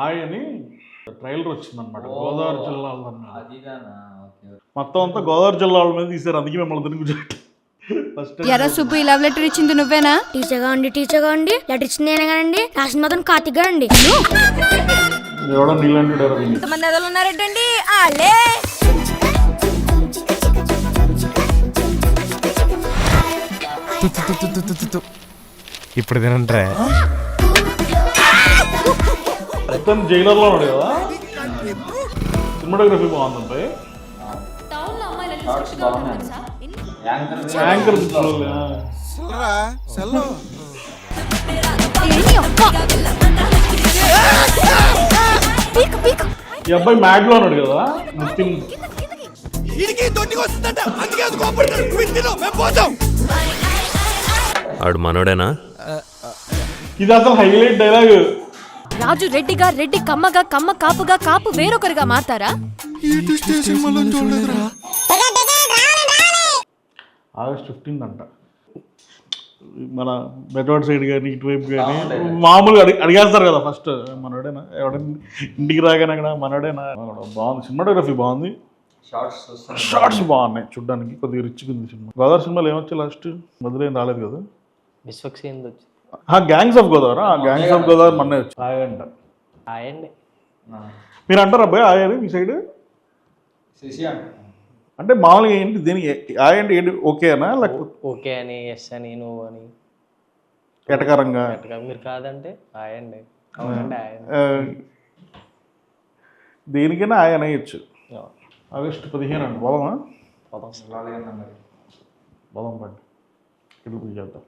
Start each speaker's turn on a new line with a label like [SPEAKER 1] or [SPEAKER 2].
[SPEAKER 1] ఆయని trailer వచ్చిందనమాట గోదావరి జిల్లాలో
[SPEAKER 2] అదిగానా okay
[SPEAKER 1] మొత్తం అంతా గోదావరి జిల్లా వాళ్ళ మీద తీశారు. అందుకే మిమ్మల్ని తిరిగి కూర్చోబెట్టి ఫస్ట్
[SPEAKER 3] ఎరా సుబ్బు ఈ లవ్ లెటర్ ఇచ్చింది నువ్వేనా?
[SPEAKER 4] టీచర్గా ఉండి లెటర్ ఇచ్చింది నేనే కానండి, రాసిన మాత్రం కార్తిక్ అండి.
[SPEAKER 1] ఎవడో నీలాంటి
[SPEAKER 3] ఎంతమంది ఎదలు ఉన్నారేంటండి? ఆలే
[SPEAKER 5] ఇప్పుడు తినంటారా
[SPEAKER 1] అతను జైలర్లో ఉన్నాడు కదా. సినిమాటోగ్రఫీ బాగుందండి.
[SPEAKER 2] షార్ట్స్ బాగున్నాయి.
[SPEAKER 1] యాంకర్ ఈ అబ్బాయి మ్యాడ్ లో ఉన్నాడు కదా ముస్లిం.
[SPEAKER 6] ఆడు మనోడేనా?
[SPEAKER 1] ఇది అసలు హైలైట్ డైలాగ్.
[SPEAKER 3] రాజు రెడ్డిగా రెడ్డి కమ్మగా కమ్మ కాపుగా కాపు వేరొకరుగా మారతారా?
[SPEAKER 1] ఆగస్ట్ 15 అంట. మన బెటవాడ్ సైడ్ కానీ ఇటువైపు కానీ మామూలుగా అడిగేస్తారు కదా ఫస్ట్ మనోడేనా ఎవడైనా ఇంటికి రాగానే అక్కడ మనోడేనా. బాగుంది, సినిమాటోగ్రఫీ బాగుంది, షార్ట్స్ బాగున్నాయి, చూడడానికి కొద్దిగా రిచ్గా ఉంది సినిమా. గోదావరి సినిమాలు ఏమొచ్చాయి లాస్ట్ మధ్యలో ఏం రాలేదు కదా. Gangs of Godavari, gangs of Godavari మొన్నే వచ్చి ఆయంట. మీరు అంటారు అబ్బాయి ఆయని మీ సైడ్ అంటే మామూలుగా ఏంటి దీనికి ఆయండి ఏంటి ఓకేనా లేకపోతే
[SPEAKER 7] ఓకే అని ఎస్ అని నువ్వు అని
[SPEAKER 1] ఎటకారంగా
[SPEAKER 7] మీరు కాదంటే ఆయండి
[SPEAKER 1] దేనికైనా ఆయన అయ్యచ్చు. ఆగస్టు 15 అండి. పోదామా? పోదాం పండి ఇల్లు పూజ చేద్దాం.